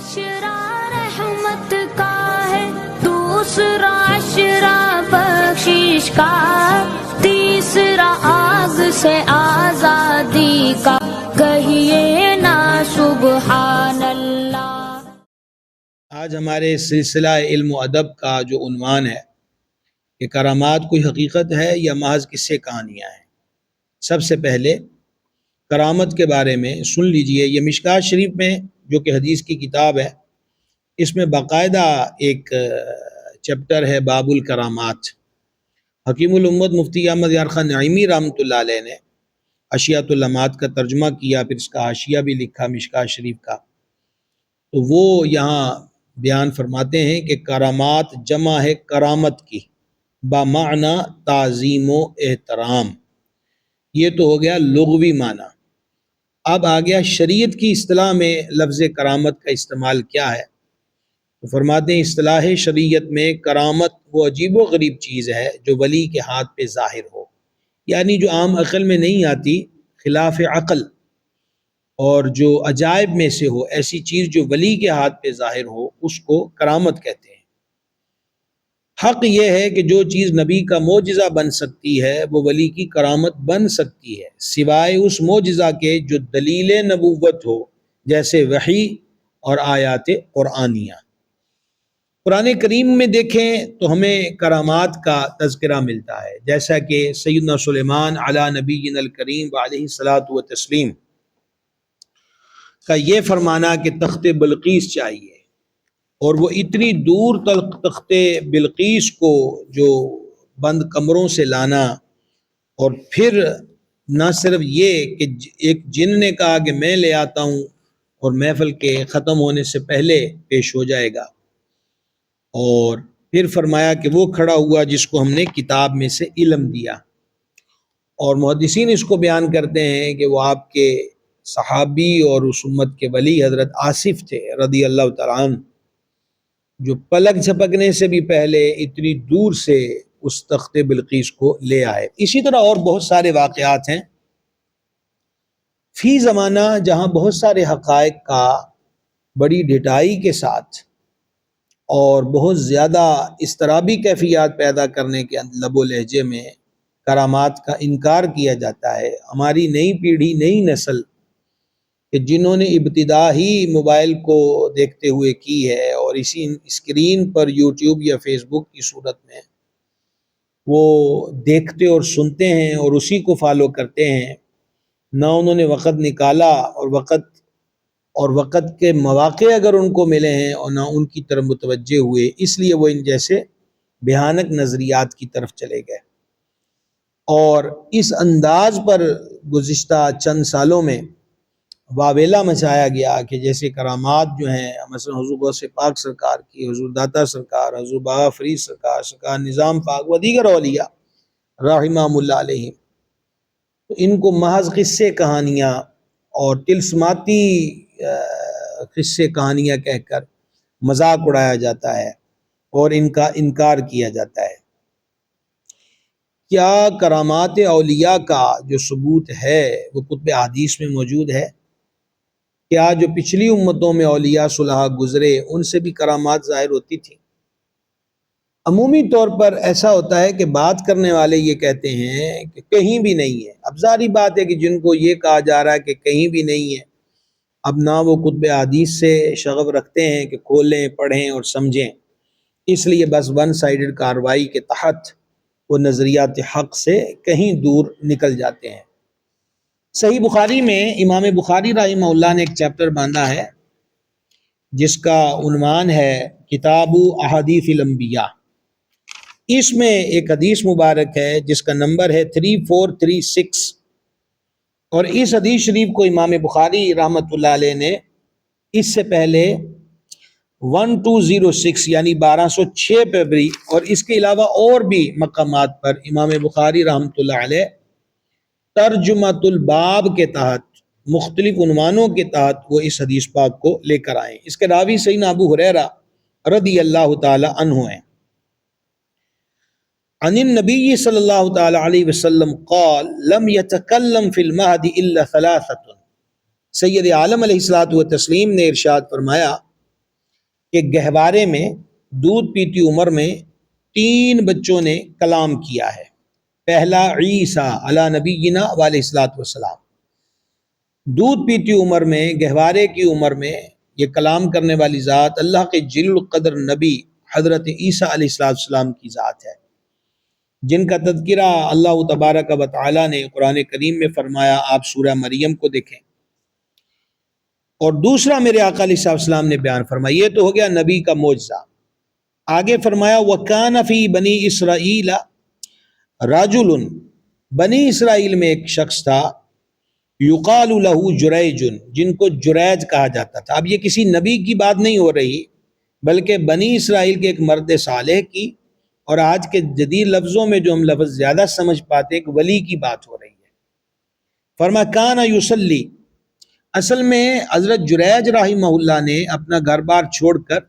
معاشرہ رحمت کا ہے، دوسرا عشرہ بخشش کا، تیسرا آگ سے آزادی کا، کہیے نا سبحان اللہ۔ آج ہمارے سلسلہ علم و ادب کا جو عنوان ہے کہ کرامات کوئی حقیقت ہے یا محض قصے کہانیاں ہیں۔ سب سے پہلے کرامت کے بارے میں سن لیجئے، یہ مشکوٰۃ شریف میں جو کہ حدیث کی کتاب ہے، اس میں باقاعدہ ایک چیپٹر ہے باب الکرامات۔ حکیم الامت مفتی احمد یار خان نعیمی رحمۃ اللہ علیہ نے اشیاۃ الامات کا ترجمہ کیا، پھر اس کا حاشیہ بھی لکھا مشکوٰۃ شریف کا، تو وہ یہاں بیان فرماتے ہیں کہ کرامات جمع ہے کرامت کی، بمعنی تعظیم و احترام۔ یہ تو ہو گیا لغوی معنی۔ اب آ گیا شریعت کی اصطلاح میں لفظ کرامت کا استعمال کیا ہے، تو فرماتے ہیں اصطلاح شریعت میں کرامت وہ عجیب و غریب چیز ہے جو ولی کے ہاتھ پہ ظاہر ہو، یعنی جو عام عقل میں نہیں آتی، خلاف عقل، اور جو عجائب میں سے ہو، ایسی چیز جو ولی کے ہاتھ پہ ظاہر ہو، اس کو کرامت کہتے ہیں۔ حق یہ ہے کہ جو چیز نبی کا معجزہ بن سکتی ہے وہ ولی کی کرامت بن سکتی ہے، سوائے اس معجزہ کے جو دلیل نبوت ہو، جیسے وحی اور آیات قرآنیہ۔ قرآن کریم میں دیکھیں تو ہمیں کرامات کا تذکرہ ملتا ہے، جیسا کہ سیدنا سلیمان علی نبینا الکریم وعلیہ الصلاۃ والتسلیم کا یہ فرمانا کہ تخت بلقیس چاہیے، اور وہ اتنی دور تک تخت بلقیس کو جو بند کمروں سے لانا، اور پھر نہ صرف یہ کہ ایک جن نے کہا کہ میں لے آتا ہوں اور محفل کے ختم ہونے سے پہلے پیش ہو جائے گا، اور پھر فرمایا کہ وہ کھڑا ہوا جس کو ہم نے کتاب میں سے علم دیا۔ اور محدثین اس کو بیان کرتے ہیں کہ وہ آپ کے صحابی اور اس امت کے ولی حضرت آصف تھے رضی اللہ تعالیٰ عنہ، جو پلک جھپکنے سے بھی پہلے اتنی دور سے اس تخت بلقیس کو لے آئے۔ اسی طرح اور بہت سارے واقعات ہیں فی زمانہ جہاں بہت سارے حقائق کا بڑی ڈٹائی کے ساتھ اور بہت زیادہ اضطرابی کیفیات پیدا کرنے کے لب و لہجے میں کرامات کا انکار کیا جاتا ہے۔ ہماری نئی پیڑھی، نئی نسل کہ جنہوں نے ابتدا ہی موبائل کو دیکھتے ہوئے کی ہے، اور اسی اسکرین پر یوٹیوب یا فیس بک کی صورت میں وہ دیکھتے اور سنتے ہیں اور اسی کو فالو کرتے ہیں، نہ انہوں نے وقت نکالا اور وقت کے مواقع اگر ان کو ملے ہیں اور نہ ان کی طرف متوجہ ہوئے، اس لیے وہ ان جیسے بھیانک نظریات کی طرف چلے گئے۔ اور اس انداز پر گزشتہ چند سالوں میں واویلا مچایا گیا کہ جیسے کرامات جو ہیں، مثلا حضور غوث پاک سرکار کی، حضور داتا سرکار، حضور بابا فرید سرکار، سرکار نظام پاک و دیگر اولیاء رحمہم اللہ علیہم، تو ان کو محض قصے کہانیاں اور طلسماتی قصے کہانیاں کہہ کر مذاق اڑایا جاتا ہے اور ان کا انکار کیا جاتا ہے۔ کیا کرامات اولیاء کا جو ثبوت ہے وہ کتب احادیث میں موجود ہے؟ کیا جو پچھلی امتوں میں اولیاء صلحاء گزرے ان سے بھی کرامات ظاہر ہوتی تھی؟ عمومی طور پر ایسا ہوتا ہے کہ بات کرنے والے یہ کہتے ہیں کہ کہیں بھی نہیں ہے۔ اب ظاہری بات ہے کہ جن کو یہ کہا جا رہا ہے کہ کہیں بھی نہیں ہے، اب نہ وہ کتب احادیث سے شغف رکھتے ہیں کہ کھولیں، پڑھیں اور سمجھیں، اس لیے بس ون سائیڈڈ کارروائی کے تحت وہ نظریات حق سے کہیں دور نکل جاتے ہیں۔ صحیح بخاری میں امام بخاری رحمہ اللہ نے ایک چیپٹر باندھا ہے جس کا عنوان ہے کتاب احادیث الانبیاء۔ اس میں ایک حدیث مبارک ہے جس کا نمبر ہے 3436، اور اس حدیث شریف کو امام بخاری رحمۃ اللہ علیہ نے اس سے پہلے 1206 یعنی 1206 پہ بھی، اور اس کے علاوہ اور بھی مقامات پر امام بخاری رحمۃ اللہ علیہ ترجمۃ الباب کے تحت مختلف عنوانوں کے تحت وہ اس حدیث پاک کو لے کر آئے۔ اس کے راوی سیدنا ابو ہریرہ رضی اللہ تعالی عنہ ہیں۔ عن النبی صلی اللہ تعالی علیہ وسلم قال لم يتکلم فی المہد الا ثلاثۃ، سید عالم علیہ الصلوۃ والتسلیم نے ارشاد فرمایا کہ گہوارے میں دودھ پیتی عمر میں 3 بچوں نے کلام کیا ہے۔ پہلا عیسیٰ علی نبینا علیہ الصلوۃ والسلام، دودھ پیتی عمر میں، گہوارے کی عمر میں یہ کلام کرنے والی ذات اللہ کے جلیل القدر نبی حضرت عیسیٰ علیہ السلام کی ذات ہے، جن کا تذکرہ اللہ تبارک و تعالی نے قرآن کریم میں فرمایا۔ آپ سورہ مریم کو دیکھیں۔ اور دوسرا میرے آقا علیہ السلام نے بیان فرمایا، یہ تو ہو گیا نبی کا معجزہ۔ آگے فرمایا وَكَانَ فِي بنی اسرائیل رَجُلٌ، بنی اسرائیل میں ایک شخص تھا، یقال لہ جریج، جن کو جریج کہا جاتا تھا۔ اب یہ کسی نبی کی بات نہیں ہو رہی، بلکہ بنی اسرائیل کے ایک مرد صالح کی، اور آج کے جدید لفظوں میں جو ہم لفظ زیادہ سمجھ پاتے ایک ولی کی بات ہو رہی ہے۔ فرمایا کان یصلی، اصل میں حضرت جریج رحمہ اللہ نے اپنا گھر بار چھوڑ کر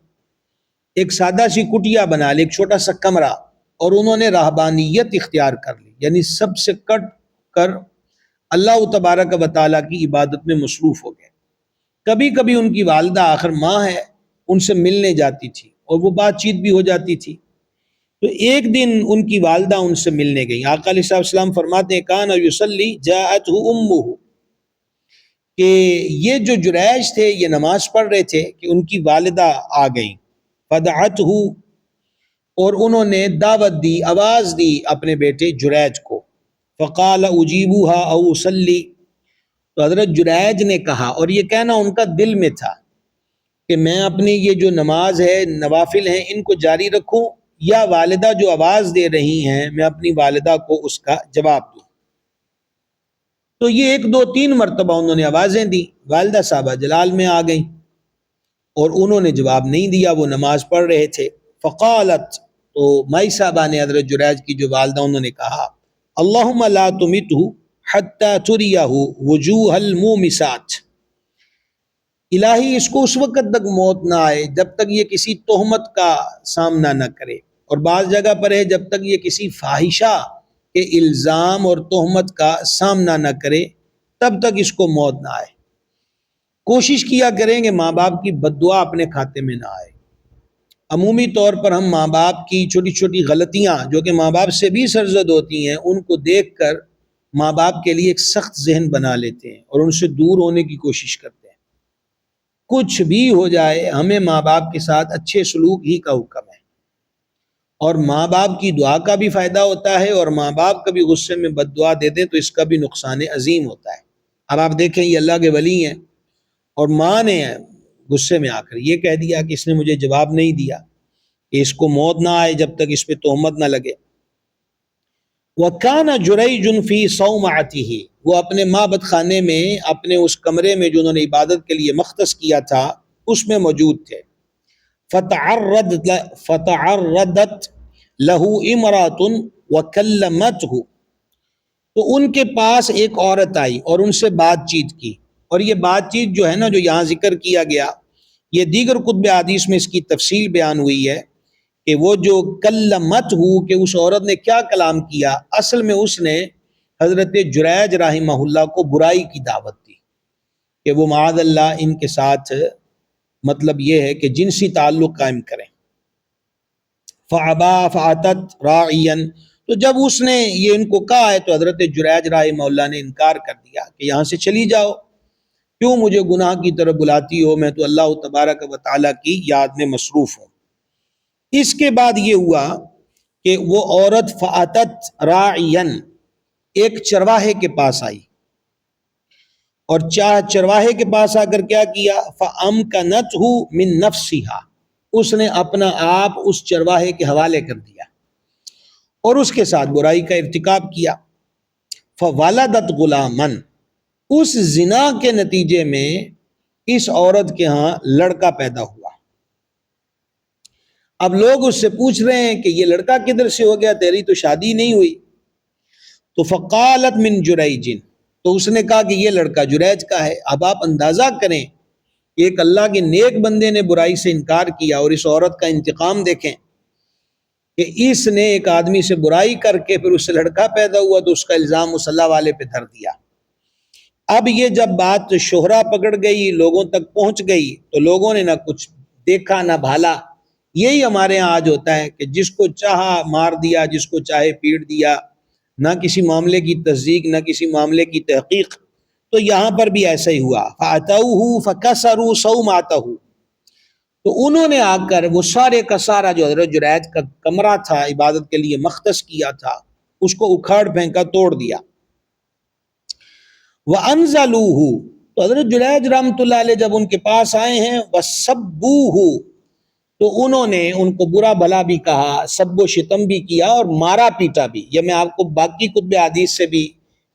ایک سادہ سی کٹیا بنا لی، ایک چھوٹا سا کمرہ، اور انہوں نے راہبانیت اختیار کر لی، یعنی سب سے کٹ کر اللہ تبارک و تعالیٰ کی عبادت میں مصروف ہو گئے۔ کبھی کبھی ان کی والدہ، آخر ماں ہے، ان سے ملنے جاتی تھی اور وہ بات چیت بھی ہو جاتی تھی۔ تو ایک دن ان کی والدہ ان سے ملنے گئی۔ آقا علیہ السلام فرماتے ہیں کان یصلی جاءتہ امہ، کہ یہ جو جریج تھے یہ نماز پڑھ رہے تھے کہ ان کی والدہ آ گئیں، فدعتہ، اور انہوں نے دعوت دی، آواز دی اپنے بیٹے جریج کو، فقال اجیبوها او اصلی، تو حضرت جریج نے کہا، اور یہ کہنا ان کا دل میں تھا کہ میں اپنی یہ جو نماز ہے، نوافل ہیں، ان کو جاری رکھوں یا والدہ جو آواز دے رہی ہیں میں اپنی والدہ کو اس کا جواب دوں۔ تو یہ 1 2 3 مرتبہ انہوں نے آوازیں دی، والدہ صاحبہ جلال میں آ گئیں اور انہوں نے جواب نہیں دیا، وہ نماز پڑھ رہے تھے۔ فقالت، تو مائی صاحبہ نے حضرت جریج کی جو والدہ، انہوں نے کہا اللہم لا تمتہ حتی تریہ وجوہ المومسات، الہی اس کو اس وقت تک موت نہ آئے جب تک یہ کسی تہمت کا سامنا نہ کرے، اور بعض جگہ پر ہے جب تک یہ کسی فاحشہ کے الزام اور تہمت کا سامنا نہ کرے تب تک اس کو موت نہ آئے۔ کوشش کیا کریں کہ ماں باپ کی بد دعا اپنے کھاتے میں نہ آئے۔ عمومی طور پر ہم ماں باپ کی چھوٹی چھوٹی غلطیاں جو کہ ماں باپ سے بھی سرزد ہوتی ہیں، ان کو دیکھ کر ماں باپ کے لیے ایک سخت ذہن بنا لیتے ہیں اور ان سے دور ہونے کی کوشش کرتے ہیں۔ کچھ بھی ہو جائے، ہمیں ماں باپ کے ساتھ اچھے سلوک ہی کا حکم ہے، اور ماں باپ کی دعا کا بھی فائدہ ہوتا ہے، اور ماں باپ کبھی غصے میں بد دعا دے دیں تو اس کا بھی نقصان عظیم ہوتا ہے۔ اب آپ دیکھیں یہ اللہ کے ولی ہیں، اور ماں نے غصے میں آ کر یہ کہہ دیا کہ اس نے مجھے جواب نہیں دیا کہ اس کو موت نہ آئے جب تک اس پہ تہمت نہ لگے۔ وَكَانَ جُرَيْجٌ فِي صَوْمَعَتِهِ، وہ اپنے معبد خانے میں، اپنے اس کمرے میں جو انہوں نے عبادت کے لیے مختص کیا تھا اس میں موجود تھے۔ فَتَعَرَّدَتْ لَهُ امْرَأَةٌ وَكَلَّمَتْهُ، تو ان کے پاس ایک عورت آئی اور ان سے بات چیت کی، اور یہ بات چیت جو ہے نا جو یہاں ذکر کیا گیا، یہ دیگر کتب حدیث میں اس کی تفصیل بیان ہوئی ہے کہ وہ جو کلمت ہو، کہ اس عورت نے کیا کلام کیا، اصل میں اس نے حضرت جریج رحمہ اللہ کو برائی کی دعوت دی کہ وہ معاذ اللہ ان کے ساتھ مطلب یہ ہے کہ جنسی تعلق قائم کریں۔ فَعَبَا فَعَتَتْ رَاعِيًا، تو جب اس نے یہ ان کو کہا ہے تو حضرت جریج رحمہ اللہ نے انکار کر دیا کہ یہاں سے چلی جاؤ، کیوں مجھے گناہ کی طرف بلاتی ہو، میں تو اللہ تبارک و تعالیٰ کی یاد میں مصروف ہوں۔ اس کے بعد یہ ہوا کہ وہ عورت فَعَتَتْ رَاعِيًا، ایک چرواہے کے پاس آئی، اور چرواہے کے پاس آ کر کیا کیا، فَأَمْكَنَتْهُ مِن نَفْسِهَا، اس نے اپنا آپ اس چرواہے کے حوالے کر دیا اور اس کے ساتھ برائی کا ارتکاب کیا۔ فَوَلَدَتْ غُلَامًا، اس زنا کے نتیجے میں اس عورت کے ہاں لڑکا پیدا ہوا۔ اب لوگ اس سے پوچھ رہے ہیں کہ یہ لڑکا کدھر سے ہو گیا، تیری تو شادی نہیں ہوئی۔ تو فقالت من جریج، تو اس نے کہا کہ یہ لڑکا جریج کا ہے۔ اب آپ اندازہ کریں کہ ایک اللہ کے نیک بندے نے برائی سے انکار کیا، اور اس عورت کا انتقام دیکھیں کہ اس نے ایک آدمی سے برائی کر کے پھر اس سے لڑکا پیدا ہوا تو اس کا الزام اس اللہ والے پہ دھر دیا۔ اب یہ جب بات شہرہ پکڑ گئی، لوگوں تک پہنچ گئی، تو لوگوں نے نہ کچھ دیکھا نہ بھالا. یہی ہمارے ہاں آج ہوتا ہے کہ جس کو چاہا مار دیا، جس کو چاہے پیٹ دیا، نہ کسی معاملے کی تصدیق نہ کسی معاملے کی تحقیق. تو یہاں پر بھی ایسا ہی ہوا. فَأَتَوْهُ فَكَسَرُوا صَوْمَعَتَهُ، تو انہوں نے آ کر وہ سارے کا سارا جو حضرت جریج کا کمرہ تھا عبادت کے لیے مختص کیا تھا، اس کو اکھاڑ پھینکا، توڑ دیا. وَأَنزَلُوهُ، تو حضرت جریج رحمۃ اللہ علیہ جب ان کے پاس آئے ہیں، وَسَبُّوهُ، تو انہوں نے ان کو برا بھلا بھی کہا، سب و شتم بھی کیا اور مارا پیٹا بھی. یہ میں آپ کو باقی کتب حدیث سے بھی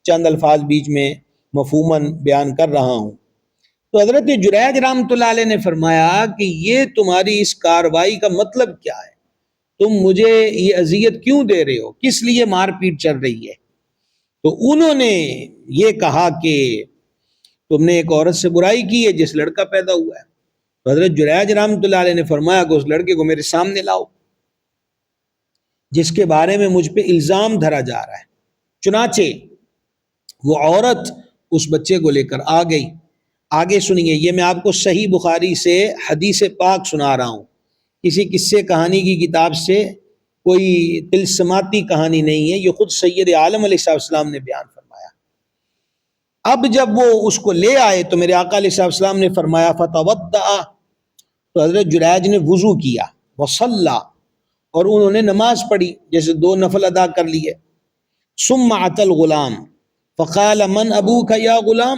چند الفاظ بیچ میں مفہوماً بیان کر رہا ہوں. تو حضرت جریج رحمۃ اللہ علیہ نے فرمایا کہ یہ تمہاری اس کاروائی کا مطلب کیا ہے؟ تم مجھے یہ اذیت کیوں دے رہے ہو؟ کس لیے مار پیٹ چل رہی ہے؟ تو انہوں نے یہ کہا کہ تم نے ایک عورت سے برائی کی ہے جس لڑکا پیدا ہوا ہے. تو حضرت جریج رحمۃ اللہ علیہ نے فرمایا کہ اس لڑکے کو میرے سامنے لاؤ جس کے بارے میں مجھ پہ الزام دھرا جا رہا ہے. چنانچہ وہ عورت اس بچے کو لے کر آ گئی. آگے سنیے، یہ میں آپ کو صحیح بخاری سے حدیث پاک سنا رہا ہوں، کسی قصے کہانی کی کتاب سے کوئی تلسماتی کہانی نہیں ہے، یہ خود سید عالم علیہ السلام نے بیان فرمایا. اب جب وہ اس کو لے آئے تو میرے آقا علیہ السلام نے فرمایا فتوضأ، تو حضرت جریج نے وضو کیا، وصلی، اور انہوں نے نماز پڑھی، جیسے 2 نفل ادا کر لیے. ثم اتى الغلام فقال من ابوک یا غلام،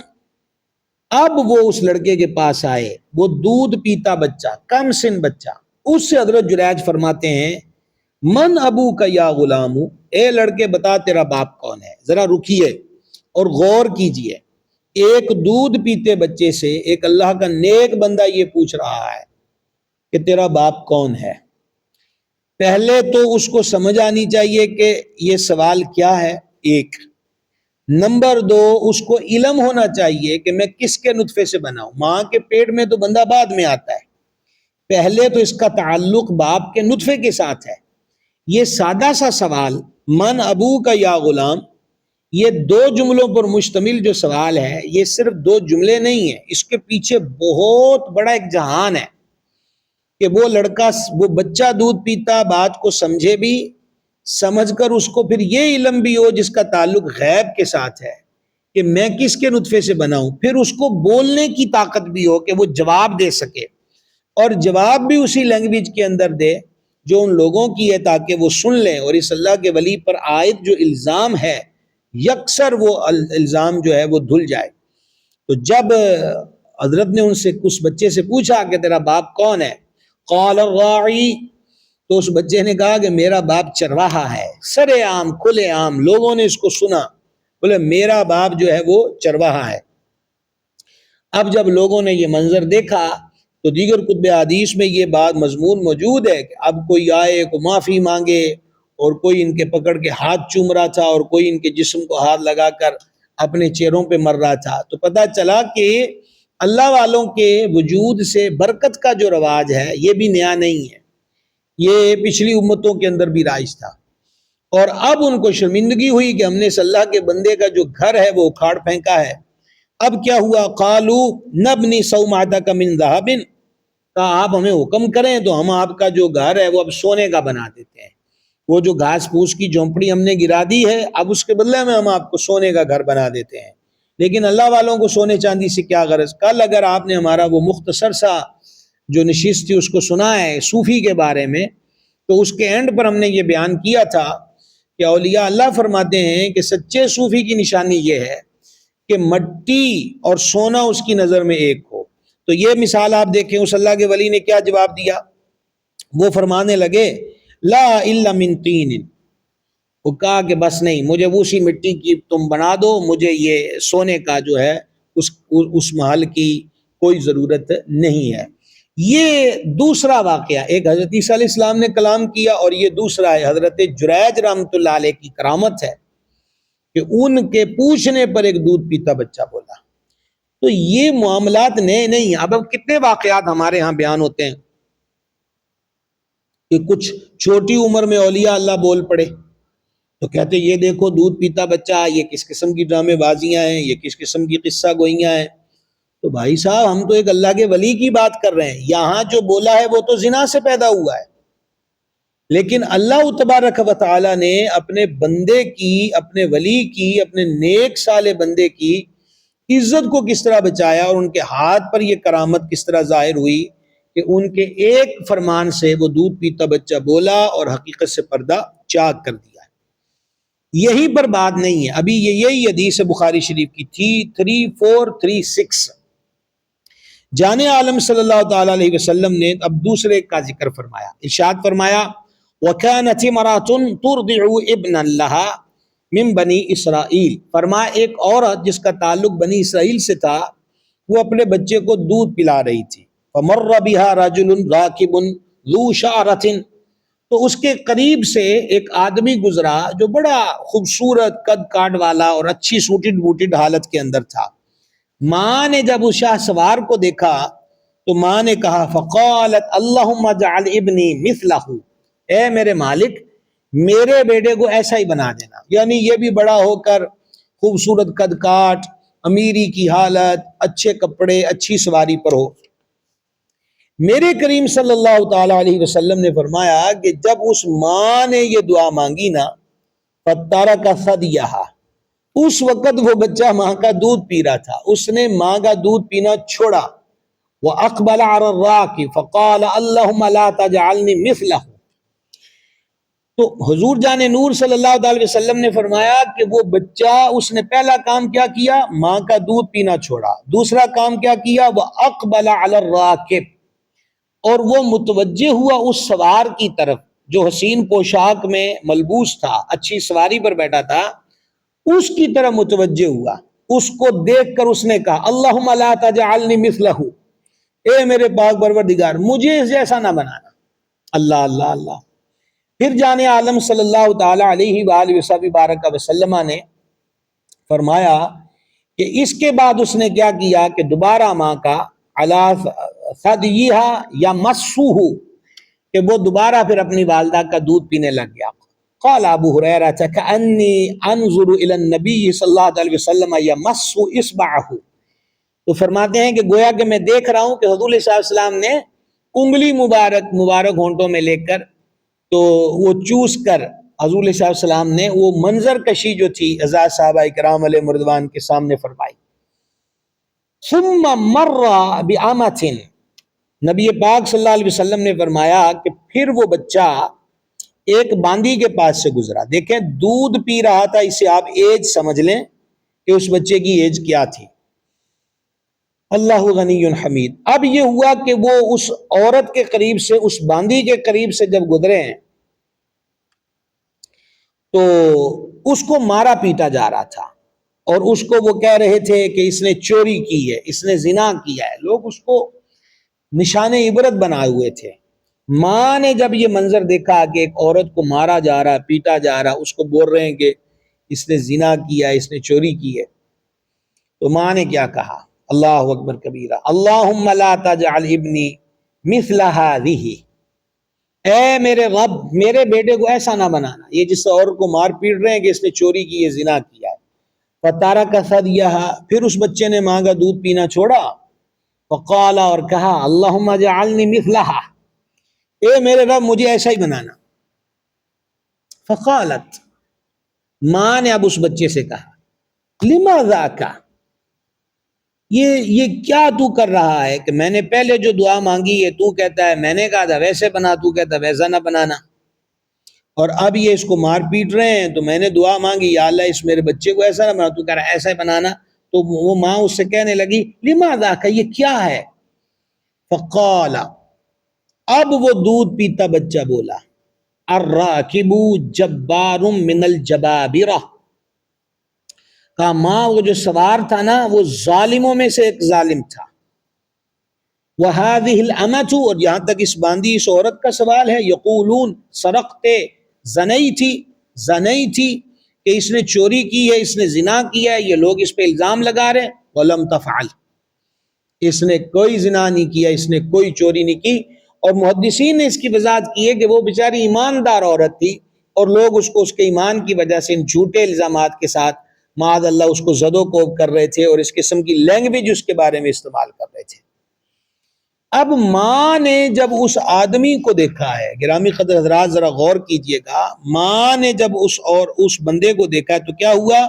اب وہ اس لڑکے کے پاس آئے، وہ دودھ پیتا بچہ، کم سن بچہ. اس سے حضرت جریج فرماتے ہیں من ابوک یا غلام، اے لڑکے بتا تیرا باپ کون ہے. ذرا رکیے اور غور کیجئے، ایک دودھ پیتے بچے سے ایک اللہ کا نیک بندہ یہ پوچھ رہا ہے کہ تیرا باپ کون ہے. پہلے تو اس کو سمجھ آنی چاہیے کہ یہ سوال کیا ہے، ایک. نمبر 2، اس کو علم ہونا چاہیے کہ میں کس کے نطفے سے بنا ہوں. ماں کے پیٹ میں تو بندہ بعد میں آتا ہے، پہلے تو اس کا تعلق باپ کے نطفے کے ساتھ ہے. یہ سادہ سا سوال من ابو کا یا غلام، یہ 2 جملوں پر مشتمل جو سوال ہے، یہ صرف 2 جملے نہیں ہیں، اس کے پیچھے بہت بڑا ایک جہان ہے کہ وہ لڑکا، وہ بچہ دودھ پیتا بات کو سمجھے بھی، سمجھ کر اس کو پھر یہ علم بھی ہو جس کا تعلق غیب کے ساتھ ہے کہ میں کس کے نطفے سے بنا ہوں، پھر اس کو بولنے کی طاقت بھی ہو کہ وہ جواب دے سکے، اور جواب بھی اسی لینگویج کے اندر دے جو ان لوگوں کی ہے تاکہ وہ سن لیں، اور اس اللہ کے ولی پر عائد جو الزام ہے یکسر وہ الزام جو ہے وہ دھل جائے. تو جب حضرت نے ان سے اس بچے سے پوچھا کہ تیرا باپ کون ہے، قال الراعی، تو اس بچے نے کہا کہ میرا باپ چرواہا ہے. سرے عام، کھلے عام لوگوں نے اس کو سنا، بولے میرا باپ جو ہے وہ چرواہا ہے. اب جب لوگوں نے یہ منظر دیکھا تو دیگر کتب حدیث میں یہ بات مضمون موجود ہے کہ اب کوئی آئے، کو معافی مانگے، اور کوئی ان کے پکڑ کے ہاتھ چوم رہا تھا اور کوئی ان کے جسم کو ہاتھ لگا کر اپنے چہروں پہ مر رہا تھا. تو پتہ چلا کہ اللہ والوں کے وجود سے برکت کا جو رواج ہے یہ بھی نیا نہیں ہے، یہ پچھلی امتوں کے اندر بھی رائج تھا. اور اب ان کو شرمندگی ہوئی کہ ہم نے اس اللہ کے بندے کا جو گھر ہے وہ اکھاڑ پھینکا ہے. اب کیا ہوا، قالوا نبنی صومعتک من ذہب، کہا آپ ہمیں حکم کریں تو ہم آپ کا جو گھر ہے وہ اب سونے کا بنا دیتے ہیں. وہ جو گھاس پھوس کی جھونپڑی ہم نے گرا دی ہے، اب اس کے بدلے میں ہم آپ کو سونے کا گھر بنا دیتے ہیں. لیکن اللہ والوں کو سونے چاندی سے کیا غرض. کل اگر آپ نے ہمارا وہ مختصر سا جو نشست تھی اس کو سنا ہے صوفی کے بارے میں، تو اس کے اینڈ پر ہم نے یہ بیان کیا تھا کہ اولیاء اللہ فرماتے ہیں کہ سچے صوفی کی نشانی یہ ہے کہ مٹی اور سونا اس کی نظر میں ایک ہو. تو یہ مثال آپ دیکھیں اس اللہ کے ولی نے کیا جواب دیا. وہ فرمانے لگے لا الا من طین، وہ کہا کہ بس نہیں، مجھے اسی مٹی کی تم بنا دو، مجھے یہ سونے کا جو ہے اس محل کی کوئی ضرورت نہیں ہے. یہ دوسرا واقعہ، ایک حضرت عیسیٰ علیہ السلام نے کلام کیا، اور یہ دوسرا ہے حضرت جریج رحمۃ اللہ علیہ کی کرامت ہے کہ ان کے پوچھنے پر ایک دودھ پیتا بچہ بولا. تو یہ معاملات نئے نہیں. اب کتنے واقعات ہمارے ہاں بیان ہوتے ہیں کہ کچھ چھوٹی عمر میں اولیاء اللہ بول پڑے تو کہتے یہ دیکھو دودھ پیتا بچہ، یہ کس قسم کی ڈرامے بازیاں ہیں، یہ کس قسم کی قصہ گوئیاں ہیں. تو بھائی صاحب ہم تو ایک اللہ کے ولی کی بات کر رہے ہیں، یہاں جو بولا ہے وہ تو زنا سے پیدا ہوا ہے، لیکن اللہ تبارک و تعالی نے اپنے بندے کی، اپنے ولی کی، اپنے نیک صالح بندے کی عزت کو کس طرح بچایا، اور ان کے ہاتھ پر یہ کرامت کس طرح ظاہر ہوئی کہ ان کے ایک فرمان سے وہ دودھ پیتا بچہ بولا اور حقیقت سے پردہ چاک کر دیا۔ یہی پر بات نہیں ہے، ابھی یہی حدیث بخاری شریف کی تھی 3436۔ جان عالم صلی اللہ تعالی علیہ وسلم نے اب دوسرے کا ذکر فرمایا، ارشاد فرمایا وَكَانَتِ امْرَأَةٌ تُرْضِعُ ابْنًا لَهَا مِن بنی اسرائیل، فرمایا ایک عورت جس کا تعلق بنی اسرائیل سے تھا، وہ اپنے بچے کو دودھ پلا رہی تھی، فَمَرَّ بِهَا رَجُلٌ رَاكِبٌ ذُو شَعْرَةٍ، تو اس کے قریب سے ایک آدمی گزرا جو بڑا خوبصورت قد کاٹ والا اور اچھی سوٹڈ بوٹڈ حالت کے اندر تھا۔ ماں نے جب اس شاہ سوار کو دیکھا تو ماں نے کہا فقالت اللہم اجعل ابنی مثلہ، اے میرے مالک میرے بیٹے کو ایسا ہی بنا دینا، یعنی یہ بھی بڑا ہو کر خوبصورت قد کاٹ، امیری کی حالت، اچھے کپڑے، اچھی سواری پر ہو۔ میرے کریم صلی اللہ تعالی علیہ وسلم نے فرمایا کہ جب اس ماں نے یہ دعا مانگی نا فَتَرَكَ ثَدْيَهَا، اس وقت وہ بچہ ماں کا دودھ پی رہا تھا، اس نے ماں کا دودھ پینا چھوڑا۔ وَأَقْبَلَ عَلَى الرَّاكِ فَقَالَ اللَّهُمَّ لَا تَجْعَلْنِي مِثْلَهُ، تو حضور جان نور صلی اللہ علیہ وسلم نے فرمایا کہ وہ بچہ، اس نے پہلا کام کیا کیا؟ ماں کا دودھ پینا چھوڑا۔ دوسرا کام کیا کیا؟ وَأَقْبَلَ عَلَى الرَّاكِ، اور وہ متوجہ ہوا اس سوار کی طرف جو حسین پوشاک میں ملبوس تھا، اچھی سواری پر بیٹھا تھا، اس کی طرف متوجہ ہوا۔ اس کو دیکھ کر اس نے کہا اللہم لا تجعلنی مثلہ، اے میرے پاک پروردگار مجھے اس جیسا نہ بنانا۔ اللہ اللہ اللہ۔ پھر جان عالم صلی اللہ تعالی علیہ وآلہ وسلم نے فرمایا کہ اس کے بعد اس نے کیا کیا کہ دوبارہ ماں کا علی ثدیہا یا مسوہ، کہ وہ دوبارہ پھر اپنی والدہ کا دودھ پینے لگ گیا۔ قال ابو ہریرہ کأنی انظر الی النبی صلی اللہ علیہ وسلم یمس اصبعہ، تو فرماتے ہیں کہ گویا کہ میں دیکھ رہا ہوں کہ حضور صلی اللہ علیہ وسلم نے انگلی مبارک ہونٹوں میں لے کر تو وہ چوس کر حضور صلی اللہ علیہ وسلم نے وہ منظر کشی جو تھی عزیز صحابہ کرام علیہ مردوان کے سامنے فرمائی۔ ثم مر بعامۃ، نبی پاک صلی اللہ علیہ وسلم نے فرمایا کہ پھر وہ بچہ ایک باندی کے پاس سے گزرا۔ دیکھیں دودھ پی رہا تھا، اسے آپ ایج سمجھ لیں کہ اس بچے کی ایج کیا تھی۔ اللہ غنی حمید۔ اب یہ ہوا کہ وہ اس عورت کے قریب سے، اس باندی کے قریب سے جب گزرے ہیں تو اس کو مارا پیٹا جا رہا تھا، اور اس کو وہ کہہ رہے تھے کہ اس نے چوری کی ہے، اس نے زنا کیا ہے، لوگ اس کو نشان عبرت بنائے ہوئے تھے۔ ماں نے جب یہ منظر دیکھا کہ ایک عورت کو مارا جا رہا، پیٹا جا رہا، اس کو بول رہے ہیں کہ اس نے زنا کیا، اس نے چوری کی ہے، تو ماں نے کیا کہا؟ اللہ اکبر کبیرہ، اللہم لا تجعل ابنی مثل ہذہ، اے میرے رب میرے بیٹے کو ایسا نہ بنانا، یہ جس عورت کو مار پیٹ رہے ہیں کہ اس نے چوری کی ہے، زنا کیا ہے۔ فَتَرَكَ ثَدْيَهَا، پھر اس بچے نے ماں کا دودھ پینا چھوڑا۔ فقال، اور کہا اللہم اجعلنی مثلہا، اے میرے رب مجھے ایسا ہی بنانا۔ فقالت، ماں نے اب اس بچے سے کہا لما ذاک، یہ کیا تو کر رہا ہے کہ میں نے پہلے جو دعا مانگی ہے تو کہتا ہے میں نے کہا تھا ویسے بنا، تو کہتا ہے ویسا نہ بنانا، اور اب یہ اس کو مار پیٹ رہے ہیں تو میں نے دعا مانگی یا اللہ اس میرے بچے کو ایسا نہ بنا، تو کہہ رہا ہے ایسا ہی بنانا۔ تو وہ ماں اس سے کہنے لگی لما ذاک، یہ کیا ہے؟ فقال، اب وہ دودھ پیتا بچہ بولا الراکب جبار من الجبابرہ، کہا ماں وہ جو سوار تھا نا وہ ظالموں میں سے ایک ظالم تھا۔ وَهَذِهِ الْأَمَةُ، اور یہاں تک اس باندی اس عورت کا سوال ہے، یقولون سرقتے زنئی تھی کہ اس نے چوری کی ہے، اس نے زنا کیا ہے، یہ لوگ اس پہ الزام لگا رہے ہیں۔ وَلَمْ تَفْعَلْ، اس نے کوئی زنا نہیں کیا، اس نے کوئی چوری نہیں کی۔ اور محدثین نے اس کی وضاحت کی ہے کہ وہ بیچاری ایماندار عورت تھی اور لوگ اس کو اس کے ایمان کی وجہ سے ان جھوٹے الزامات کے ساتھ معاذ اللہ اس کو زد و کوب کر رہے تھے اور اس قسم کی لینگویج اس کے بارے میں استعمال کر رہے تھے۔ اب ماں نے جب اس آدمی کو دیکھا ہے، گرامی قدر حضرات ذرا غور کیجئے گا، ماں نے جب اس بندے کو دیکھا ہے تو کیا ہوا؟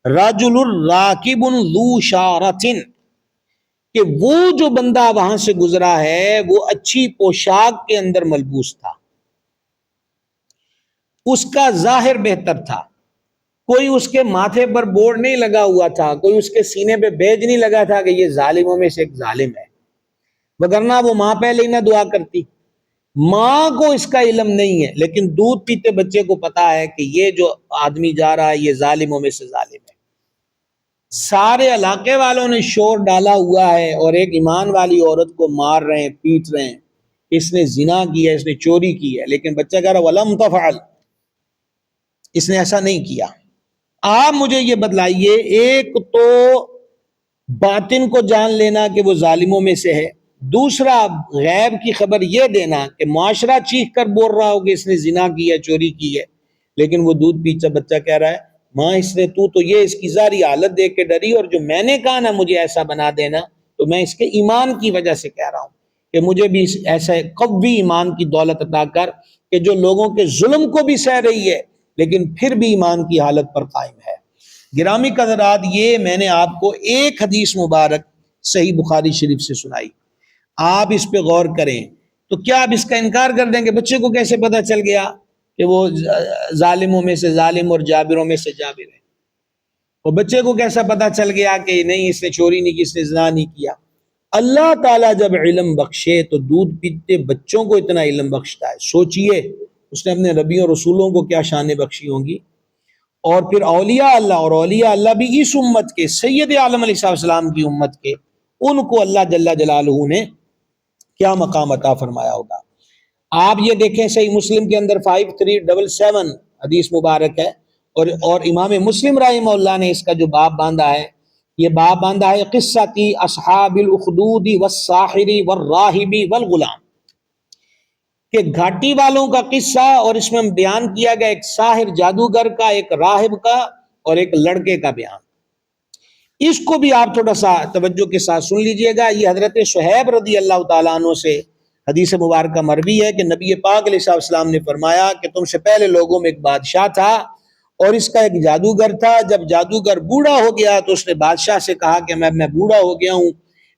رجل راکب ذو شارۃ، کہ وہ جو بندہ وہاں سے گزرا ہے وہ اچھی پوشاک کے اندر ملبوس تھا، اس کا ظاہر بہتر تھا، کوئی اس کے ماتھے پر بورڈ نہیں لگا ہوا تھا، کوئی اس کے سینے پہ بیج نہیں لگا تھا کہ یہ ظالموں میں سے ایک ظالم ہے، وگرنہ وہ ماں پہلے ہی نہ دعا کرتی۔ ماں کو اس کا علم نہیں ہے، لیکن دودھ پیتے بچے کو پتا ہے کہ یہ جو آدمی جا رہا ہے یہ ظالموں میں سے ظالم ہے۔ سارے علاقے والوں نے شور ڈالا ہوا ہے اور ایک ایمان والی عورت کو مار رہے ہیں، پیٹ رہے ہیں، اس نے زنا کیا، اس نے چوری کی ہے، لیکن بچہ کہہ رہا وَلَمْ تَفْعَلْ، اس نے ایسا نہیں کیا۔ آپ مجھے یہ بتلائیے، ایک تو باطن کو جان لینا کہ وہ ظالموں میں سے ہے، دوسرا غیب کی خبر یہ دینا کہ معاشرہ چیخ کر بول رہا ہو کہ اس نے زنا کی ہے، چوری کی ہے، لیکن وہ دودھ پیتا بچہ کہہ رہا ہے ماں اس نے تو یہ اس کی ظاہری حالت دیکھ کے ڈری، اور جو میں نے کہا نا مجھے ایسا بنا دینا، تو میں اس کے ایمان کی وجہ سے کہہ رہا ہوں کہ مجھے بھی ایسا قوی ایمان کی دولت عطا کر کہ جو لوگوں کے ظلم کو بھی سہ رہی ہے لیکن پھر بھی ایمان کی حالت پر قائم ہے۔ گرامی قدرات، یہ میں نے آپ کو ایک حدیث مبارک صحیح بخاری شریف سے سنائی، آپ اس پہ غور کریں تو کیا آپ اس کا انکار کر دیں کہ بچے کو کیسے پتہ چل گیا کہ وہ ظالموں میں سے ظالم اور جابروں میں سے جابر ہے؟ اور بچے کو کیسا پتہ چل گیا کہ نہیں اس نے چوری نہیں کی، اس نے زنا نہیں کیا؟ اللہ تعالیٰ جب علم بخشے تو دودھ پیتے بچوں کو اتنا علم بخشتا ہے، سوچئے اس نے اپنے نبیوں اور رسولوں کو کیا شانیں بخشی ہوں گی، اور پھر اولیاء اللہ، اور اولیاء اللہ بھی اس امت کے سید عالم علیہ السلام کی امت کے، ان کو اللہ جل جلالہ نے کیا مقام عطا فرمایا ہوگا۔ آپ یہ دیکھیں صحیح مسلم کے اندر 5377 حدیث مبارک ہے، اور امام مسلم رحمہ اللہ نے اس کا جو باب باندھا ہے، یہ باب باندھا ہے قصتی اصحاب الاخدود والساحر والراہب والغلام، کہ گھاٹی والوں کا قصہ، اور اس میں بیان کیا گیا ایک ساحر جادوگر کا، ایک راہب کا، اور ایک لڑکے کا بیان۔ اس کو بھی آپ تھوڑا سا توجہ کے ساتھ سن لیجئے گا۔ یہ حضرت شہیب رضی اللہ تعالیٰ عنہ سے حدیث مبارکہ مروی ہے کہ نبی پاک علیہ السلام نے فرمایا کہ تم سے پہلے لوگوں میں ایک بادشاہ تھا اور اس کا ایک جادوگر تھا، جب جادوگر بوڑھا ہو گیا تو اس نے بادشاہ سے کہا کہ میں بوڑھا ہو گیا ہوں،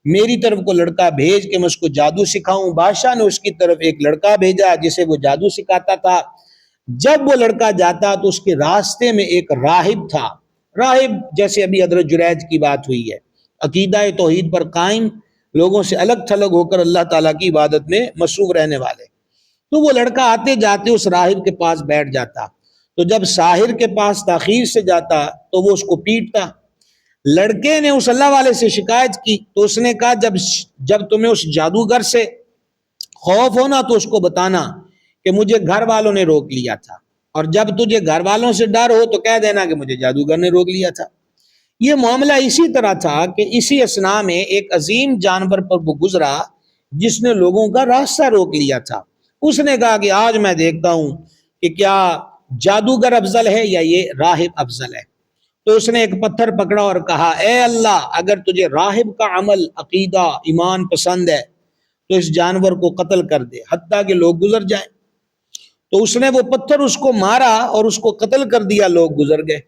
میری طرف کو لڑکا بھیج کہ میں اس کو جادو سکھاؤں۔ بادشاہ نے اس کی طرف ایک لڑکا بھیجا جسے وہ جادو سکھاتا تھا۔ جب وہ لڑکا جاتا تو اس کے راستے میں ایک راہب تھا، راہب جیسے ابھی حضرت جریج کی بات ہوئی ہے، عقیدہ توحید پر قائم، لوگوں سے الگ تھلگ ہو کر اللہ تعالیٰ کی عبادت میں مصروف رہنے والے۔ تو وہ لڑکا آتے جاتے اس راہب کے پاس بیٹھ جاتا، تو جب ساحر کے پاس تاخیر سے جاتا تو وہ اس کو پیٹتا۔ لڑکے نے اس اللہ والے سے شکایت کی تو اس نے کہا جب تمہیں اس جادوگر سے خوف ہونا تو اس کو بتانا کہ مجھے گھر والوں نے روک لیا تھا، اور جب تجھے گھر والوں سے ڈر ہو تو کہہ دینا کہ مجھے جادوگر نے روک لیا تھا۔ یہ معاملہ اسی طرح تھا کہ اسی اثناء میں ایک عظیم جانور پر وہ گزرا جس نے لوگوں کا راستہ روک لیا تھا۔ اس نے کہا کہ آج میں دیکھتا ہوں کہ کیا جادوگر افضل ہے یا یہ راہب افضل ہے۔ تو اس نے ایک پتھر پکڑا اور کہا اے اللہ، اگر تجھے راہب کا عمل، عقیدہ، ایمان پسند ہے تو اس جانور کو قتل کر دے حتیٰ کہ لوگ گزر جائیں۔ تو اس نے وہ پتھر اس کو مارا اور اس کو قتل کر دیا، لوگ گزر گئے۔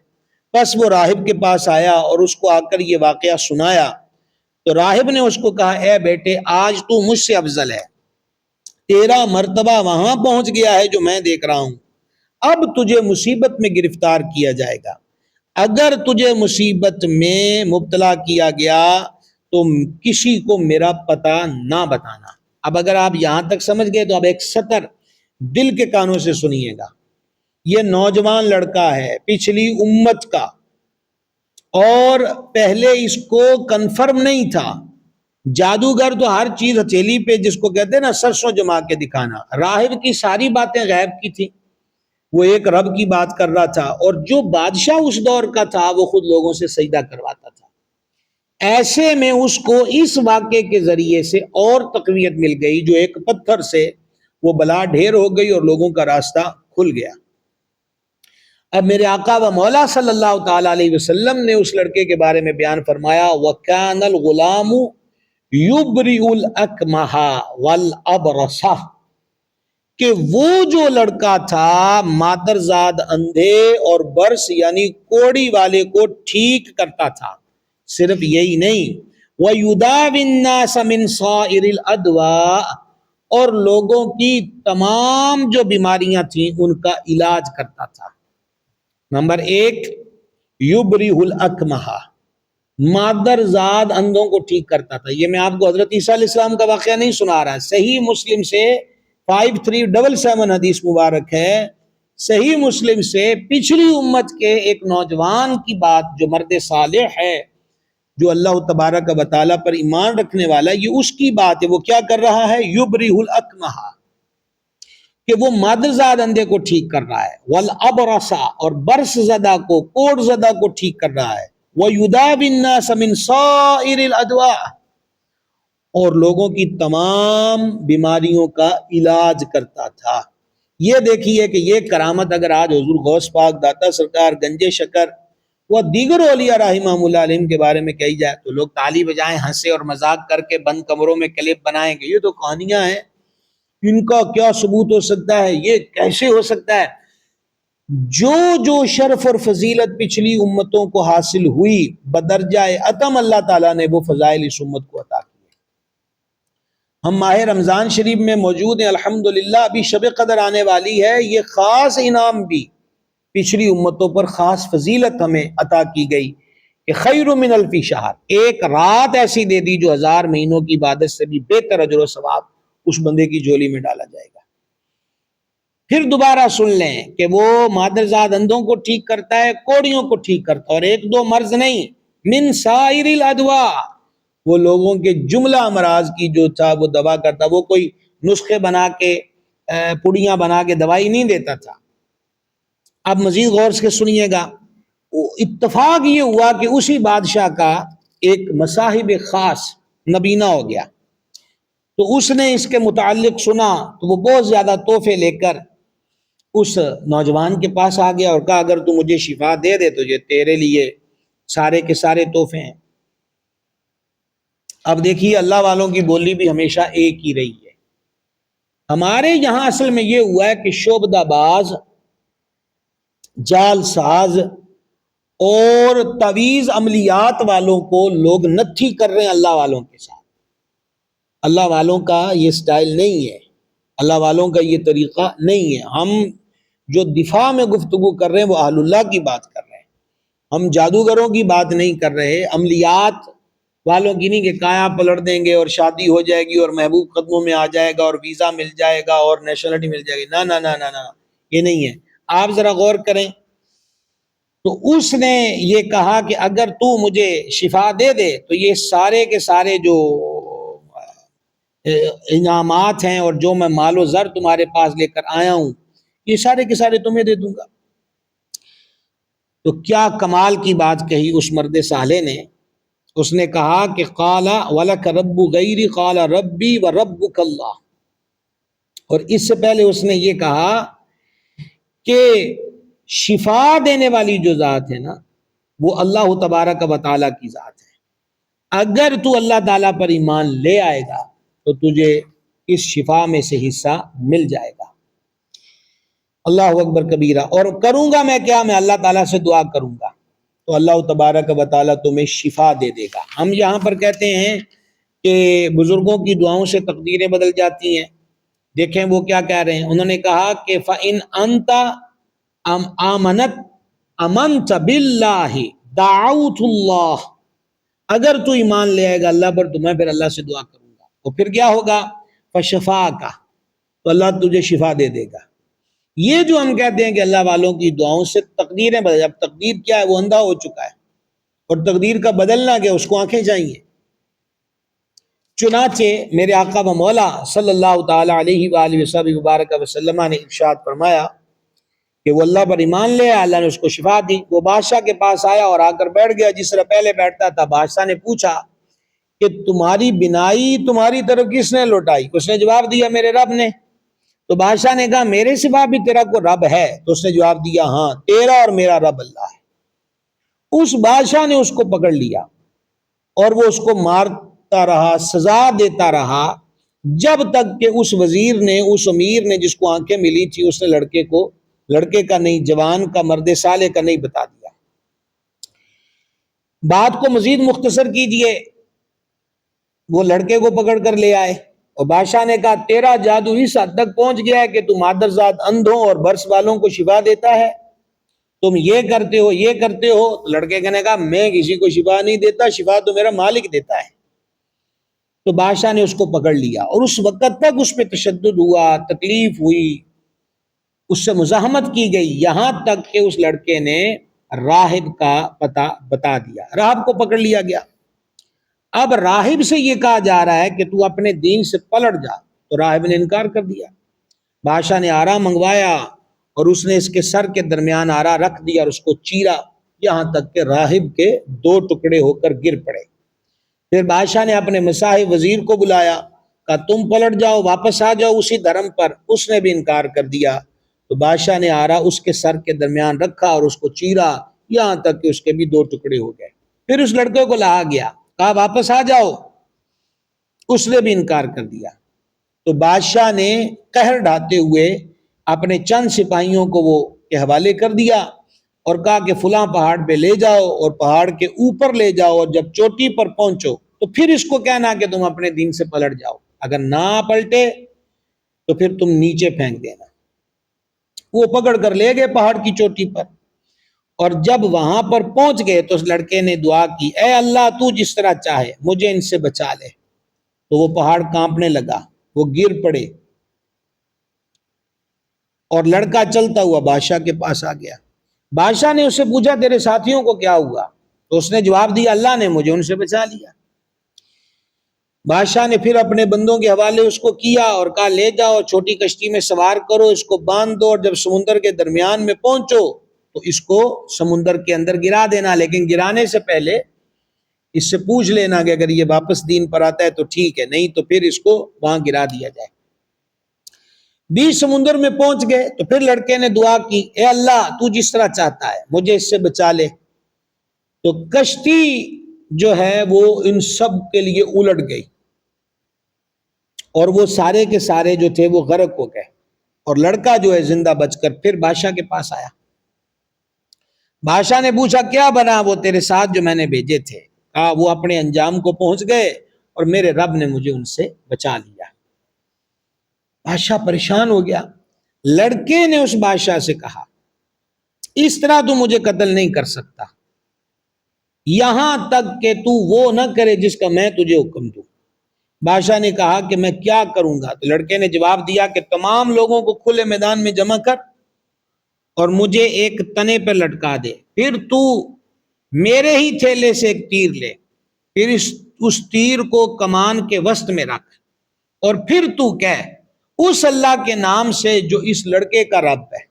پس وہ راہب کے پاس آیا اور اس کو آ کر یہ واقعہ سنایا، تو راہب نے اس کو کہا اے بیٹے، آج تو مجھ سے افضل ہے، تیرا مرتبہ وہاں پہنچ گیا ہے جو میں دیکھ رہا ہوں، اب تجھے مصیبت میں گرفتار کیا جائے گا، اگر تجھے مصیبت میں مبتلا کیا گیا تو کسی کو میرا پتہ نہ بتانا۔ اب اگر آپ یہاں تک سمجھ گئے تو اب ایک سطر دل کے کانوں سے سنیے گا۔ یہ نوجوان لڑکا ہے پچھلی امت کا، اور پہلے اس کو کنفرم نہیں تھا۔ جادوگر تو ہر چیز ہتھیلی پہ، جس کو کہتے ہیں نا سرسوں جما کے دکھانا، راہب کی ساری باتیں غیب کی تھی، وہ ایک رب کی بات کر رہا تھا، اور جو بادشاہ اس دور کا تھا وہ خود لوگوں سے سجدہ کرواتا تھا۔ ایسے میں اس کو اس واقعے کے ذریعے سے اور تقویت مل گئی، جو ایک پتھر سے وہ بلا ڈھیر ہو گئی اور لوگوں کا راستہ کھل گیا۔ اب میرے آقا و مولا صلی اللہ تعالی علیہ وسلم نے اس لڑکے کے بارے میں بیان فرمایا وَكَانَ الْغُلَامُ يُبْرِئُ الْأَكْمَحَ وَالْأَبْرَصَ، کہ وہ جو لڑکا تھا مادرزاد اندھے اور برس یعنی کوڑی والے کو ٹھیک کرتا تھا۔ صرف یہی نہیں، وَيُدَاوِي النَّاسَ مِنْ صَائِرِ الْأَدْوَاءِ، اور لوگوں کی تمام جو بیماریاں تھیں ان کا علاج کرتا تھا۔ نمبر 1 یبرئ الاکمہ، مادرزاد اندھوں کو ٹھیک کرتا تھا۔ یہ میں آپ کو حضرت عیسیٰ علیہ السلام کا واقعہ نہیں سنا رہا، صحیح مسلم سے 5377 حدیث مبارک ہے، صحیح مسلم سے پچھلی امت کے ایک نوجوان کی بات، جو مرد صالح ہے، جو اللہ تبارک و تعالیٰ پر ایمان رکھنے والا ہے، یہ اس کی بات ہے۔ وہ کیا کر رہا ہے؟ یبرئ الاکمہ، کہ وہ مادرزاد اندھے کو ٹھیک کر رہا ہے، والابرص، اور برس زدہ کو، کوڑ زدہ کو ٹھیک کر رہا ہے، وَيُدَاوِي النَّاسَ مِنْ صَائِرِ الْأَدْوَاءِ، اور لوگوں کی تمام بیماریوں کا علاج کرتا تھا۔ یہ دیکھیے کہ یہ کرامت اگر آج حضور غوث پاک داتا سرکار گنج شکر و دیگر اولیاء رحمہ اللہ علیہم کے بارے میں کہی جائے تو لوگ تالی بجائیں، ہنسے اور مذاق کر کے بند کمروں میں کلپ بنائیں گے یہ تو کہانیاں ہیں، ان کا کیا ثبوت ہو سکتا ہے، یہ کیسے ہو سکتا ہے؟ جو شرف اور فضیلت پچھلی امتوں کو حاصل ہوئی بدرجہ عتم، اللہ تعالیٰ نے وہ فضائل اس امت کو عطا کیے۔ ہم ماہ رمضان شریف میں موجود ہیں، الحمدللہ ابھی شب قدر آنے والی ہے، یہ خاص انعام بھی پچھلی امتوں پر خاص فضیلت ہمیں عطا کی گئی کہ خیر من الف شہر، ایک رات ایسی دے دی جو 1000 مہینوں کی عبادت سے بھی بہتر اجر و ثواب اس بندے کی جھولی میں ڈالا جائے گا۔ پھر دوبارہ سن لیں کہ وہ مادرزاد اندھوں کو ٹھیک کرتا ہے، کوڑیوں کو ٹھیک کرتا ہے، اور ایک دو مرض نہیں، من سائر الادواء، وہ لوگوں کے جملہ امراض کی جو تھا وہ دوا کرتا، وہ کوئی نسخے بنا کے پڑیاں بنا کے دوائی نہیں دیتا تھا۔ اب مزید غور سے سنیے گا، اتفاق یہ ہوا کہ اسی بادشاہ کا ایک مصاحب خاص نبینا ہو گیا، تو اس نے اس کے متعلق سنا تو وہ بہت زیادہ تحفے لے کر اس نوجوان کے پاس آ گیا اور کہا اگر تو مجھے شفا دے دے تو یہ تیرے لیے سارے کے سارے تحفے ہیں۔ اب دیکھیے اللہ والوں کی بولی بھی ہمیشہ ایک ہی رہی ہے۔ ہمارے یہاں اصل میں یہ ہوا ہے کہ شعبدہ باز، جال ساز اور تعویذ عملیات والوں کو لوگ نتھی کر رہے ہیں اللہ والوں کے ساتھ۔ اللہ والوں کا یہ سٹائل نہیں ہے، اللہ والوں کا یہ طریقہ نہیں ہے۔ ہم جو دفاع میں گفتگو کر رہے ہیں وہ اہل اللہ کی بات کر رہے ہیں، ہم جادوگروں کی بات نہیں کر رہے، عملیات والوں کی نہیں کہ کایا پلٹ دیں گے اور شادی ہو جائے گی اور محبوب قدموں میں آ جائے گا اور ویزا مل جائے گا اور نیشنلٹی مل جائے گی، نہ نہ نہ نہ نہ، یہ نہیں ہے۔ آپ ذرا غور کریں تو اس نے یہ کہا کہ اگر تو مجھے شفا دے دے تو یہ سارے کے سارے جو انعامات ہیں اور جو میں مال و زر تمہارے پاس لے کر آیا ہوں یہ سارے کے سارے تمہیں دے دوں گا۔ تو کیا کمال کی بات کہی اس مرد صالح نے، اس نے کہا کہ قال ولک رب غیری قال ربی و ربک اللہ، اور اس سے پہلے اس نے یہ کہا کہ شفا دینے والی جو ذات ہے نا وہ اللہ تبارک و تعالیٰ کی ذات ہے، اگر تو اللہ تعالیٰ پر ایمان لے آئے گا تو تجھے اس شفا میں سے حصہ مل جائے گا۔ اللہ اکبر کبیرہ۔ اور کروں گا میں کیا؟ میں اللہ تعالیٰ سے دعا کروں گا تو اللہ تبارک و تعالیٰ تمہیں شفا دے دے گا۔ ہم یہاں پر کہتے ہیں کہ بزرگوں کی دعاؤں سے تقدیریں بدل جاتی ہیں، دیکھیں وہ کیا کہہ رہے ہیں، انہوں نے کہا کہ فَإِنْ أَنْتَ آمَنْتَ بِاللَّهِ دَعَوْتُ اللَّهِ، اگر تو ایمان لے آئے گا اللہ پر تو میں پھر اللہ سے دعا کروں گا، تو پھر کیا ہوگا؟ فَشَفَاكَ، تو اللہ تجھے شفا دے دے گا۔ یہ جو ہم کہتے ہیں کہ اللہ والوں کی دعاؤں سے تقدیریں بدل، اب تقدیر کیا ہے؟ وہ اندھا ہو چکا ہے، اور تقدیر کا بدلنا کیا؟ اس کو آنکھیں چاہیے۔ چنانچہ میرے آقا و مولا صلی اللہ تعالی علیہ وآلہ وسلم وبارک وسلم نے ارشاد فرمایا کہ وہ اللہ پر ایمان لے آیا، اللہ نے اس کو شفا دی۔ وہ بادشاہ کے پاس آیا اور آ کر بیٹھ گیا جس طرح پہلے بیٹھتا تھا۔ بادشاہ نے پوچھا کہ تمہاری بینائی تمہاری طرف کس نے لوٹائی؟ اس نے جواب دیا میرے رب نے۔ تو بادشاہ نے کہا میرے سوا بھی تیرا کوئی رب ہے؟ تو اس نے جواب دیا ہاں، تیرا اور میرا رب اللہ ہے۔ اس بادشاہ نے اس کو پکڑ لیا اور وہ اس کو مارتا رہا، سزا دیتا رہا، جب تک کہ اس وزیر نے، اس امیر نے جس کو آنکھیں ملی تھی، اس نے لڑکے کا نہیں، جوان کا، مرد صالح کا نہیں بتا دیا۔ بات کو مزید مختصر کیجئے، وہ لڑکے کو پکڑ کر لے آئے اور بادشاہ نے کہا تیرا جادو اس حد تک پہنچ گیا ہے کہ تم مادرزاد اندھوں اور برس والوں کو شفا دیتا ہے، تم یہ کرتے ہو، یہ کرتے ہو۔ تو لڑکے نے کہا میں کسی کو شفا نہیں دیتا، شفا تو میرا مالک دیتا ہے۔ تو بادشاہ نے اس کو پکڑ لیا اور اس وقت تک اس پہ تشدد ہوا، تکلیف ہوئی، اس سے مزاحمت کی گئی، یہاں تک کہ اس لڑکے نے راہب کا پتہ بتا دیا، راہب کو پکڑ لیا گیا۔ اب راہب سے یہ کہا جا رہا ہے کہ تو اپنے دین سے پلٹ جا، تو راہب نے انکار کر دیا۔ بادشاہ نے آرا منگوایا اور اس نے اس کے سر کے درمیان آرا رکھ دیا اور اس کو چیرا، یہاں تک کہ راہب کے 2 ٹکڑے ہو کر گر پڑے۔ پھر بادشاہ نے اپنے مصاحب وزیر کو بلایا، کہا تم پلٹ جاؤ، واپس آ جاؤ اسی دھرم پر۔ اس نے بھی انکار کر دیا۔ تو بادشاہ نے آرا اس کے سر کے درمیان رکھا اور اس کو چیرا، یہاں تک کہ اس کے بھی 2 ٹکڑے ہو گئے۔ پھر اس لڑکے کو لایا گیا، کہا واپس آ جاؤ، اس نے بھی انکار کر دیا۔ تو بادشاہ نے قہر ڈھاتے ہوئے اپنے چند سپاہیوں کو وہ کے حوالے کر دیا اور کہا کہ فلاں پہاڑ پہ لے جاؤ اور پہاڑ کے اوپر لے جاؤ، اور جب چوٹی پر پہنچو تو پھر اس کو کہنا کہ تم اپنے دین سے پلٹ جاؤ، اگر نہ پلٹے تو پھر تم نیچے پھینک دینا۔ وہ پکڑ کر لے گئے پہاڑ کی چوٹی پر، اور جب وہاں پر پہنچ گئے تو اس لڑکے نے دعا کی، اے اللہ تو جس طرح چاہے مجھے ان سے بچا لے۔ تو وہ پہاڑ کانپنے لگا، وہ گر پڑے اور لڑکا چلتا ہوا بادشاہ کے پاس آ گیا۔ بادشاہ نے اس سے پوچھا تیرے ساتھیوں کو کیا ہوا؟ تو اس نے جواب دیا اللہ نے مجھے ان سے بچا لیا۔ بادشاہ نے پھر اپنے بندوں کے حوالے اس کو کیا اور کہا لے جاؤ، چھوٹی کشتی میں سوار کرو، اس کو باندھ دو، اور جب سمندر کے درمیان میں پہنچو تو اس کو سمندر کے اندر گرا دینا، لیکن گرانے سے پہلے اس سے پوچھ لینا کہ اگر یہ واپس دین پر آتا ہے تو ٹھیک ہے، نہیں تو پھر اس کو وہاں گرا دیا جائے۔ بیچ سمندر میں پہنچ گئے تو پھر لڑکے نے دعا کی، اے اللہ تو جس طرح چاہتا ہے مجھے اس سے بچا لے۔ تو کشتی جو ہے وہ ان سب کے لیے الٹ گئی اور وہ سارے کے سارے جو تھے وہ غرق ہو گئے، اور لڑکا جو ہے زندہ بچ کر پھر بادشاہ کے پاس آیا۔ بادشاہ نے پوچھا کیا بنا وہ تیرے ساتھ جو میں نے بھیجے تھے؟ کہا وہ اپنے انجام کو پہنچ گئے اور میرے رب نے مجھے ان سے بچا لیا۔ بادشاہ پریشان ہو گیا۔ لڑکے نے اس بادشاہ سے کہا اس طرح تو مجھے قتل نہیں کر سکتا، یہاں تک کہ تو وہ نہ کرے جس کا میں تجھے حکم دوں۔ بادشاہ نے کہا کہ میں کیا کروں گا؟ تو لڑکے نے جواب دیا کہ تمام لوگوں کو کھلے میدان میں جمع کر اور مجھے ایک تنے پر لٹکا دے، پھر تو میرے ہی تھیلے سے ایک تیر لے، پھر اس تیر کو کمان کے وسط میں رکھ، اور پھر تو کہہ اس اللہ کے نام سے جو اس لڑکے کا رب ہے،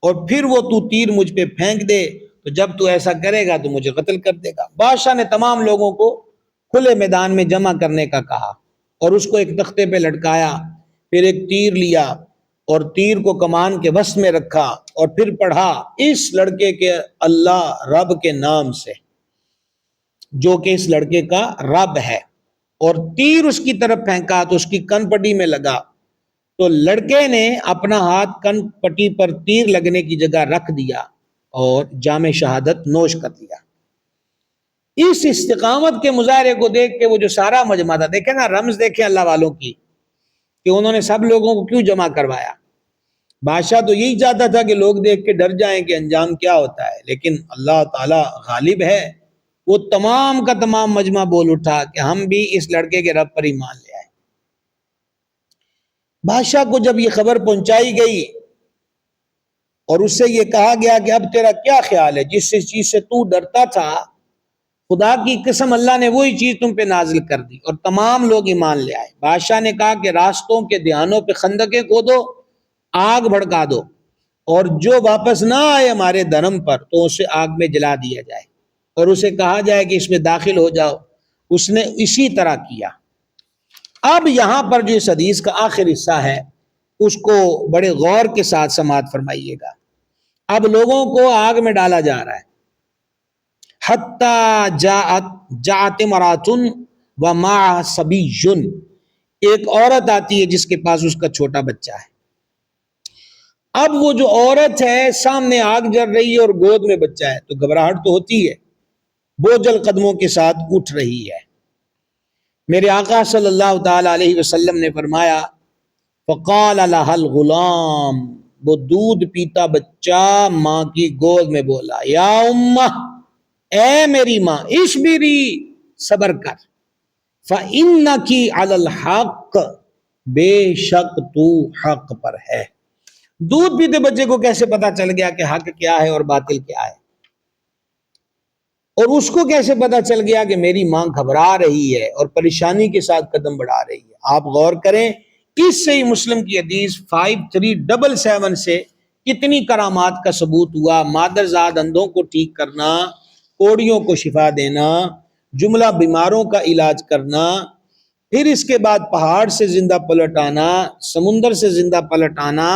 اور پھر وہ تو تیر مجھ پہ پھینک دے، تو جب تو ایسا کرے گا تو مجھے قتل کر دے گا۔ بادشاہ نے تمام لوگوں کو کھلے میدان میں جمع کرنے کا کہا اور اس کو ایک تختے پہ لٹکایا، پھر ایک تیر لیا اور تیر کو کمان کے وسط میں رکھا، اور پھر پڑھا اس لڑکے کے اللہ رب کے نام سے جو کہ اس لڑکے کا رب ہے، اور تیر اس کی طرف پھینکا تو اس کی کن پٹی میں لگا، تو لڑکے نے اپنا ہاتھ کن پٹی پر تیر لگنے کی جگہ رکھ دیا اور جام شہادت نوش کر لیا۔ اس استقامت کے مظاہرے کو دیکھ کے وہ جو سارا مجمع تھا، دیکھیں نا رمز دیکھیں اللہ والوں کی کہ انہوں نے سب لوگوں کو کیوں جمع کروایا۔ بادشاہ تو یہی چاہتا تھا کہ لوگ دیکھ کے ڈر جائیں کہ انجام کیا ہوتا ہے، لیکن اللہ تعالی غالب ہے، وہ تمام کا تمام مجمع بول اٹھا کہ ہم بھی اس لڑکے کے رب پر ایمان لے آئے۔ بادشاہ کو جب یہ خبر پہنچائی گئی اور اس سے یہ کہا گیا کہ اب تیرا کیا خیال ہے، جس چیز سے تو ڈرتا تھا خدا کی قسم اللہ نے وہی چیز تم پہ نازل کر دی، اور تمام لوگ ایمان لے آئے۔ بادشاہ نے کہا کہ راستوں کے دھیانوں پہ خندقیں کھودو، آگ بھڑکا دو، اور جو واپس نہ آئے ہمارے دھرم پر تو اسے آگ میں جلا دیا جائے، اور اسے کہا جائے کہ اس میں داخل ہو جاؤ۔ اس نے اسی طرح کیا۔ اب یہاں پر جو اس حدیث کا آخر حصہ ہے اس کو بڑے غور کے ساتھ سماعت فرمائیے گا. اب لوگوں کو آگ میں ڈالا جا رہا ہے. حتی جاءت امراتن ومعها صبی، ایک عورت آتی ہے جس کے پاس اس کا چھوٹا بچہ ہے. اب وہ جو عورت ہے سامنے آگ جل رہی ہے اور گود میں بچہ ہے تو گھبراہٹ تو ہوتی ہے، بوجھل قدموں کے ساتھ اٹھ رہی ہے. میرے آقا صلی اللہ تعالی علیہ وسلم نے فرمایا فقال لها الغلام، وہ دودھ پیتا بچہ ماں کی گود میں بولا یا امہ، اے میری ماں، اصبری، صبر کر، فإنکی علی الحق، بے شک تو حق پر ہے. دودھ پیتے بچے کو کیسے پتا چل گیا کہ حق کیا ہے اور باطل کیا ہے؟ اور اس کو کیسے پتا چل گیا کہ میری ماں گھبرا رہی ہے اور پریشانی کے ساتھ قدم بڑھا رہی ہے؟ آپ غور کریں، اس سے مسلم کی حدیث 5377 سے کتنی کرامات کا ثبوت ہوا. مادرزاد اندھوں کو ٹھیک کرنا، کوڑیوں کو شفا دینا، جملہ بیماروں کا علاج کرنا، پھر اس کے بعد پہاڑ سے زندہ پلٹ آنا، سمندر سے زندہ پلٹ آنا،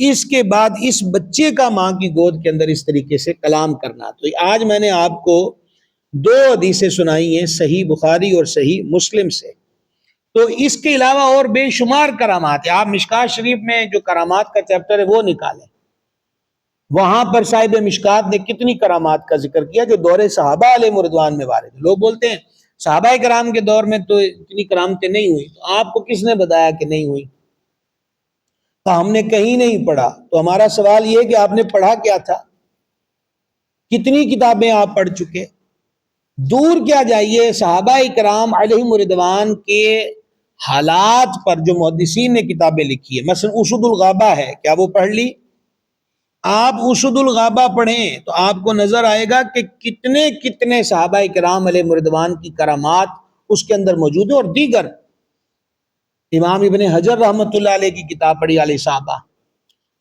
اس کے بعد اس بچے کا ماں کی گود کے اندر اس طریقے سے کلام کرنا. تو آج میں نے آپ کو 2 حدیثیں سنائی ہیں صحیح بخاری اور صحیح مسلم سے. تو اس کے علاوہ اور بے شمار کرامات ہیں. آپ مشکات شریف میں جو کرامات کا چیپٹر ہے وہ نکالیں، وہاں پر صاحب مشکات نے کتنی کرامات کا ذکر کیا جو دور صحابہ علیہ رضوان میں وارد ہے. لوگ بولتے ہیں صحابہ کرام کے دور میں تو اتنی کرامتیں نہیں ہوئی. تو آپ کو کس نے بتایا کہ نہیں ہوئی؟ تو ہم نے کہیں نہیں پڑھا. تو ہمارا سوال یہ کہ آپ نے پڑھا کیا تھا؟ کتنی کتابیں آپ پڑھ چکے؟ دور کیا جائیے، صحابہ کرام علیہم رضوان کے حالات پر جو محدثین نے کتابیں لکھی ہے، مثلا اسد الغابہ ہے، کیا وہ پڑھ لی؟ آپ اسد الغابہ پڑھیں تو آپ کو نظر آئے گا کہ کتنے کتنے صحابہ کرام علیہ رضوان کی کرامات اس کے اندر موجود ہیں. اور دیگر امام ابن حجر رحمۃ اللہ علیہ کی کتاب پڑھی علیہ صحابہ.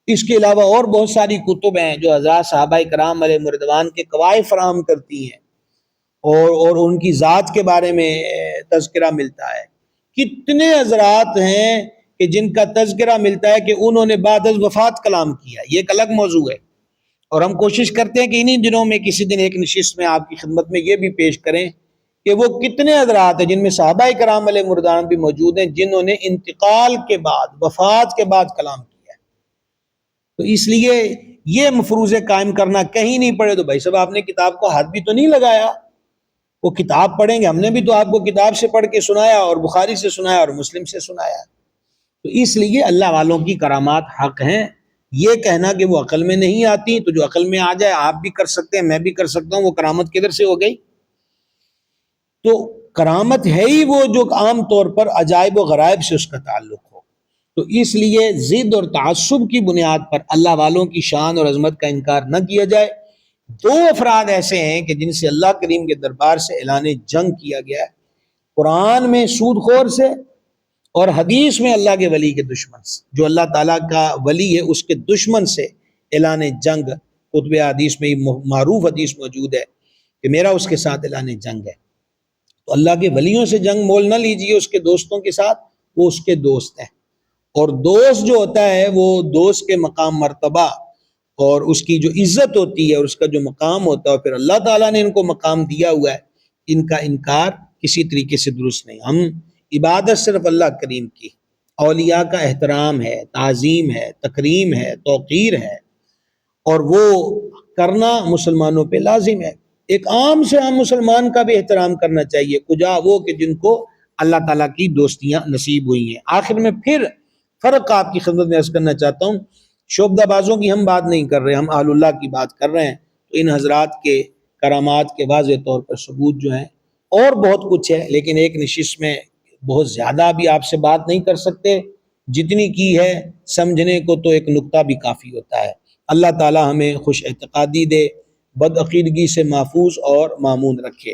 اس کے علاوہ اور بہت ساری کتب ہیں جو حضرات صحابہ کرام علیہ رضوان کے قواعد فراہم کرتی ہیں اور ان کی ذات کے بارے میں تذکرہ ملتا ہے. کتنے حضرات ہیں کہ جن کا تذکرہ ملتا ہے کہ انہوں نے بعد از وفات کلام کیا. یہ ایک الگ موضوع ہے اور ہم کوشش کرتے ہیں کہ انہی دنوں میں کسی دن ایک نشست میں آپ کی خدمت میں یہ بھی پیش کریں کہ وہ کتنے حضرات ہیں جن میں صحابہ کرام علیہ رضوان بھی موجود ہیں جنہوں نے انتقال کے بعد، وفات کے بعد کلام کیا ہے. تو اس لیے یہ مفروضے قائم کرنا کہیں نہیں پڑے تو بھائی صاحب آپ نے کتاب کو ہاتھ بھی تو نہیں لگایا. وہ کتاب پڑھیں گے، ہم نے بھی تو آپ کو کتاب سے پڑھ کے سنایا اور بخاری سے سنایا اور مسلم سے سنایا. تو اس لیے اللہ والوں کی کرامات حق ہیں. یہ کہنا کہ وہ عقل میں نہیں آتی، تو جو عقل میں آ جائے آپ بھی کر سکتے ہیں، میں بھی کر سکتا ہوں، وہ کرامت کدھر سے ہو گئی؟ تو کرامت ہے ہی وہ جو عام طور پر عجائب و غرائب سے اس کا تعلق ہو. تو اس لیے ضد اور تعصب کی بنیاد پر اللہ والوں کی شان اور عظمت کا انکار نہ کیا جائے. 2 افراد ایسے ہیں کہ جن سے اللہ کریم کے دربار سے اعلان جنگ کیا گیا ہے، قرآن میں سود خور سے اور حدیث میں اللہ کے ولی کے دشمن سے. جو اللہ تعالیٰ کا ولی ہے اس کے دشمن سے اعلان جنگ کتب حدیث میں معروف حدیث موجود ہے کہ میرا اس کے ساتھ اعلان جنگ ہے. تو اللہ کے ولیوں سے جنگ مول نہ لیجئے، اس کے دوستوں کے ساتھ، وہ اس کے دوست ہیں. اور دوست جو ہوتا ہے وہ دوست کے مقام مرتبہ اور اس کی جو عزت ہوتی ہے اور اس کا جو مقام ہوتا ہے، پھر اللہ تعالیٰ نے ان کو مقام دیا ہوا ہے، ان کا انکار کسی طریقے سے درست نہیں. ہم عبادت صرف اللہ کریم کی، اولیاء کا احترام ہے، تعظیم ہے، تکریم ہے، توقیر ہے، اور وہ کرنا مسلمانوں پہ لازم ہے. ایک عام سے عام مسلمان کا بھی احترام کرنا چاہیے، کجا وہ کہ جن کو اللہ تعالیٰ کی دوستیاں نصیب ہوئی ہیں. آخر میں پھر فرق آپ کی خدمت میں عرض کرنا چاہتا ہوں، شعبدہ بازوں کی ہم بات نہیں کر رہے، ہم اہل اللہ کی بات کر رہے ہیں. تو ان حضرات کے کرامات کے واضح طور پر ثبوت جو ہیں اور بہت کچھ ہے، لیکن ایک نشست میں بہت زیادہ بھی آپ سے بات نہیں کر سکتے. جتنی کی ہے سمجھنے کو تو ایک نقطہ بھی کافی ہوتا ہے. اللہ تعالی ہمیں خوش اعتقادی دے، بد عقیدگی سے محفوظ اور مامون رکھے.